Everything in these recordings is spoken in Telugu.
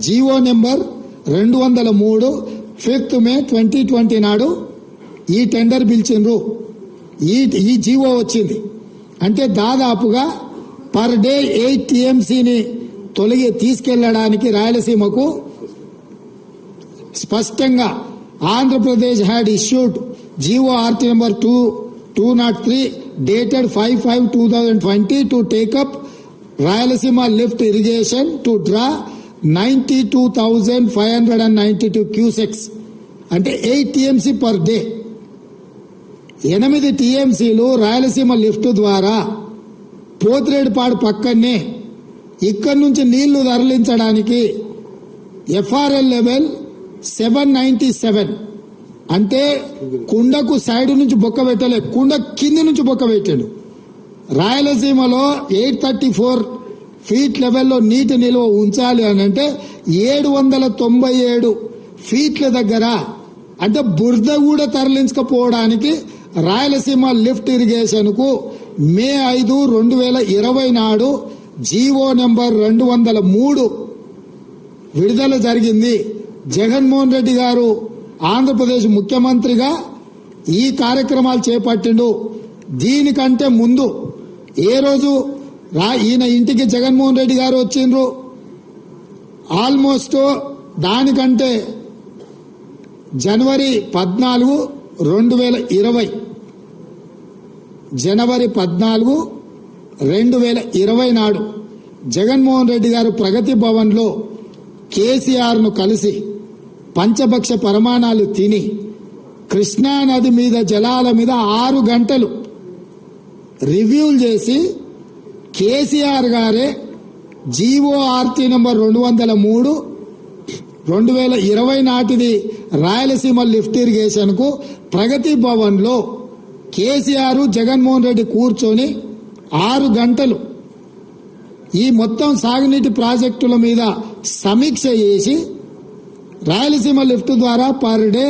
జీవో నెంబర్ 203 5th May 2020 నాడు ఈ టెండర్ పిలిచిండ్రు. ఈ జీవో వచ్చింది. అంటే దాదాపుగా పర్ డే 8 TMCని తీసుకెళ్లడానికి రాయలసీమకు స్పష్టంగా Andhra Pradesh had issued GO RT number 203 dated 5/5/2020 to take up Rayalaseema lift irrigation to draw 92,592 cusecs అంటే 8 TMC per day. 8 TMCలు రాయలసీమ లిఫ్ట్ ద్వారా పోతిరెడ్డిపాడు పక్కనే ఇక్కడి నుంచి నీళ్లు తరలించడానికి FRL లెవెల్ 797 అంటే కుండకు సైడ్ నుంచి బొక్క పెట్టలే, కుండ కింది నుంచి బొక్క పెట్టాడు. రాయలసీమలో 834 feet లెవెల్లో నీటి నిల్వ ఉంచాలి అని అంటే 797 feet దగ్గర అంటే బురద కూడా తరలించకపోవడానికి రాయలసీమ లిఫ్ట్ ఇరిగేషన్ కు May 5, 2020 నాడు జీవో నెంబర్ 203 విడుదల జరిగింది. జగన్మోహన్ రెడ్డి గారు ఆంధ్రప్రదేశ్ ముఖ్యమంత్రిగా ఈ కార్యక్రమాలు చేపట్టిండు. దీనికంటే ముందు ఏ రోజు ఈయన ఇంటికి జగన్మోహన్ రెడ్డి గారు వచ్చిండ్రు, ఆల్మోస్ట్ దానికంటే జనవరి 14, 2020 నాడు జగన్మోహన్ రెడ్డి గారు ప్రగతి భవన్ లో కేసీఆర్ ను కలిసి పంచభక్ష పరమాణాలు తిని కృష్ణా నది మీద జలాల మీద 6 గంటలు రివ్యూలు చేసి కేసీఆర్ గారే జీఓఆర్టీ నెంబర్ 203 2020 నాటిది రాయలసీమ లిఫ్ట్ ఇరిగేషన్ కు ప్రగతి భవన్ లో కేసీఆర్ జగన్మోహన్ రెడ్డి కూర్చొని 6 గంటలు ఈ మొత్తం సాగునీటి ప్రాజెక్టుల మీద సమీక్ష చేసి రాయలసీమ లిఫ్ట్ ద్వారా పర్ డే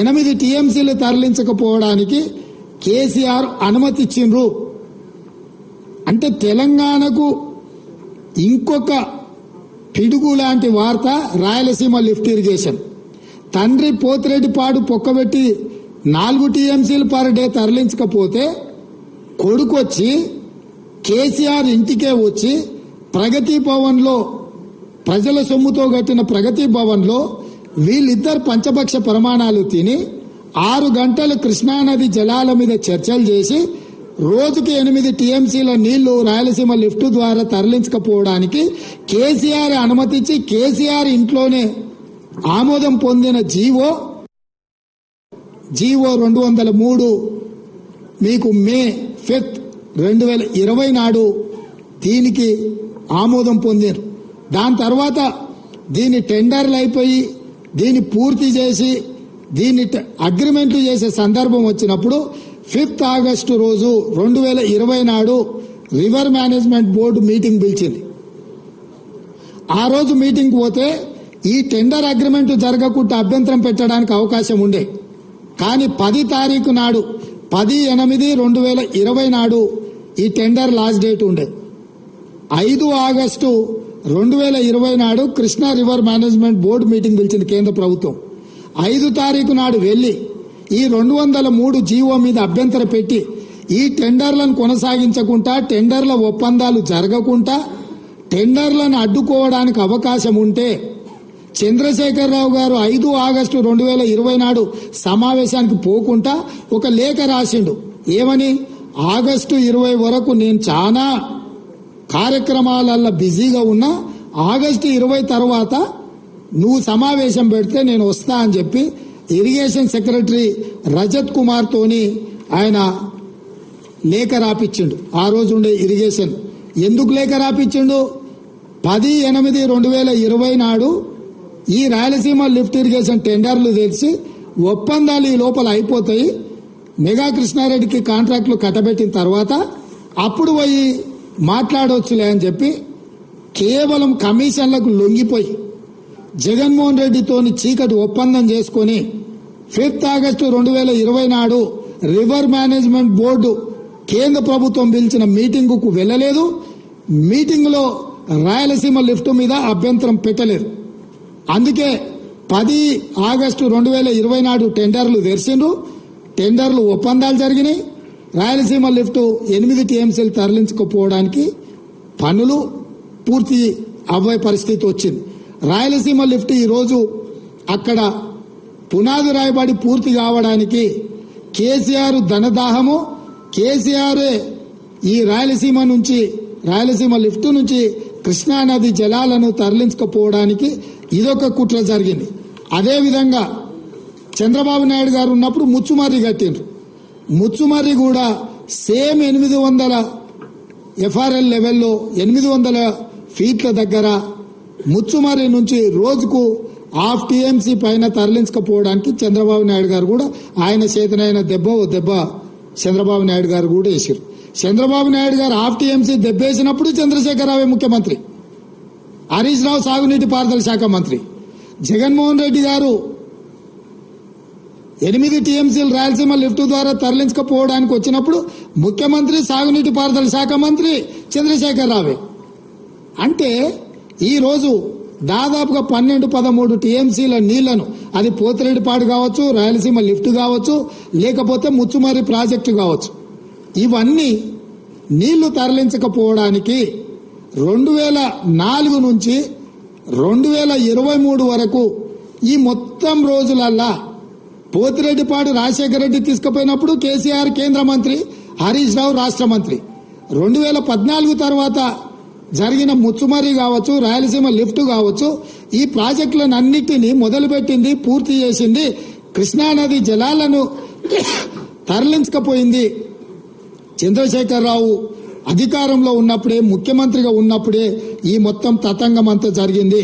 8 TMCలు తరలించకపోవడానికి కేసీఆర్ అనుమతి ఇచ్చిండ్రు. అంటే తెలంగాణకు ఇంకొక పిడుగు లాంటి వార్త రాయలసీమ లిఫ్ట్ ఇరిగేషన్. తండ్రి పోతిరెడ్డిపాడు పొక్కబెట్టి 4 TMCలు పర్ డే తరలించకపోతే కొడుకొచ్చి కేసీఆర్ ఇంటికే వచ్చి ప్రగతి భవన్ లో ప్రజల సొమ్ముతో కట్టిన ప్రగతి భవన్ లో వీళ్ళిద్దరు పంచభక్ష ప్రమాణాలు తిని 6 గంటలు కృష్ణానది జలాల మీద చర్చలు చేసి రోజుకి 8 TMCల నీళ్లు రాయలసీమ లిఫ్ట్ ద్వారా తరలించకపోవడానికి కేసీఆర్ అనుమతించి కేసీఆర్ ఇంట్లోనే ఆమోదం పొందిన జీవో 203 మీకు May 5, 2020 నాడు దీనికి ఆమోదం పొందారు. దాని తర్వాత దీని టెండర్లు అయిపోయి దీన్ని పూర్తి చేసి దీన్ని అగ్రిమెంట్లు చేసే సందర్భం వచ్చినప్పుడు 5th August రోజు 2020 నాడు రివర్ మేనేజ్మెంట్ బోర్డు మీటింగ్ పిలిచింది. ఆ రోజు మీటింగ్ పోతే ఈ టెండర్ అగ్రిమెంట్ జరగకుండా అభ్యంతరం పెట్టడానికి అవకాశం ఉండే. కానీ 10 తారీఖు నాడు 10/8/2020 నాడు ఈ టెండర్ లాస్ట్ డేట్ ఉండే. 5 ఆగస్టు 2020 నాడు Krishna river management board meeting పిలిచింది కేంద్ర ప్రభుత్వం. 5 తారీఖు నాడు వెళ్లి ఈ 203 జీవో మీద అభ్యంతరం పెట్టి ఈ టెండర్లను కొనసాగించకుండా టెండర్ల ఒప్పందాలు జరగకుండా టెండర్లను అడ్డుకోవడానికి అవకాశం ఉంటే చంద్రశేఖరరావు గారు 5 ఆగస్టు 2020 నాడు సమావేశానికి పోకుండా ఒక లేఖ రాసిండు. ఏమని? ఆగస్టు 20 వరకు నేను చాలా కార్యక్రమాలలో బిజీగా ఉన్నా, ఆగస్టు 20 తర్వాత నువ్వు సమావేశం పెడితే నేను వస్తా అని చెప్పి ఇరిగేషన్ సెక్రటరీ రజత్ కుమార్ తోని ఆయన లేఖ రాపిచ్చిండు. ఆ రోజు ఉండే ఇరిగేషన్ ఎందుకు లేఖ రాపిచ్చిండు? 10/8/2020 నాడు ఈ రాయలసీమ లిఫ్ట్ ఇరిగేషన్ టెండర్లు తెలిసి ఒప్పందాలు ఈ లోపల అయిపోతాయి, మెగా కృష్ణారెడ్డికి కాంట్రాక్టులు కట్టబెట్టిన తర్వాత అప్పుడు పోయి మాట్లాడవచ్చులే అని చెప్పి కేవలం కమిషన్లకు లొంగిపోయి జగన్మోహన్ రెడ్డితోని చీకటి ఒప్పందం చేసుకుని 5th ఆగస్టు 2020 నాడు రివర్ మేనేజ్మెంట్ బోర్డు కేంద్ర ప్రభుత్వం పిలిచిన మీటింగుకు వెళ్లలేదు. మీటింగ్ లో రాయలసీమ లిఫ్ట్ మీద అభ్యంతరం పెట్టలేదు. అందుకే 10 ఆగస్టు 2020 నాడు టెండర్లు తెరిచిండ్రు. టెండర్లు ఒప్పందాలు జరిగినాయి. రాయలసీమ లిఫ్ట్ 8 టీఎంసీలు తరలించకపోవడానికి పనులు పూర్తి అవ్వే పరిస్థితి వచ్చింది. రాయలసీమ లిఫ్ట్ ఈరోజు అక్కడ పునాది రాయబడి పూర్తి కావడానికి కేసీఆర్ ధనదాహము, కేసీఆర్ ఈ రాయలసీమ లిఫ్ట్ నుంచి కృష్ణానది జలాలను తరలించకపోవడానికి ఇదొక కుట్ర జరిగింది. అదేవిధంగా చంద్రబాబు నాయుడు గారు ఉన్నప్పుడు ముచ్చుమర్రి కట్టిండ్రు. ముచ్చుమర్రి కూడా సేమ్ 800 ఎఫ్ఆర్ఎల్ లెవెల్లో 800 ఫీట్ల దగ్గర ముచ్చుమర్రి నుంచి రోజుకు 1/2 టీఎంసీ పైన తరలించకపోవడానికి చంద్రబాబు నాయుడు గారు కూడా ఆయన చేతనైన దెబ్బ చంద్రబాబు నాయుడు గారు కూడా వేసారు. చంద్రబాబు నాయుడు గారు 1/2 టీఎంసీ దెబ్బేసినప్పుడు చంద్రశేఖరరావు ముఖ్యమంత్రి, హరీష్ రావు సాగునీటి పారుదల శాఖ మంత్రి, జగన్మోహన్ రెడ్డి గారు 8 టీఎంసీలు రాయలసీమ లిఫ్ట్ ద్వారా తరలించకపోవడానికి వచ్చినప్పుడు ముఖ్యమంత్రి, సాగునీటి పారుదల శాఖ మంత్రి చంద్రశేఖరరావే. అంటే ఈరోజు దాదాపుగా 12-13 టీఎంసీల నీళ్లను, అది పోతిరెడ్డిపాడు కావచ్చు, రాయలసీమ లిఫ్ట్ కావచ్చు, లేకపోతే ముచ్చుమర్రి ప్రాజెక్టు కావచ్చు, ఇవన్నీ నీళ్లు తరలించకపోవడానికి 2004 నుంచి 2023 వరకు ఈ మొత్తం రోజులల్లా పోతిరెడ్డిపాడు రాజశేఖర రెడ్డి తీసుకుపోయినప్పుడు కేసీఆర్ కేంద్ర మంత్రి, హరీష్ రావు రాష్ట్ర మంత్రి. 2014 తర్వాత జరిగిన ముచ్చుమర్రి కావచ్చు, రాయలసీమ లిఫ్ట్ కావచ్చు, ఈ ప్రాజెక్టులను అన్నిటినీ మొదలుపెట్టింది, పూర్తి చేసింది, కృష్ణానది జలాలను తరలించకపోయింది చంద్రశేఖరరావు అధికారంలో ఉన్నప్పుడే, ముఖ్యమంత్రిగా ఉన్నప్పుడే ఈ మొత్తం తతంగం అంతా జరిగింది.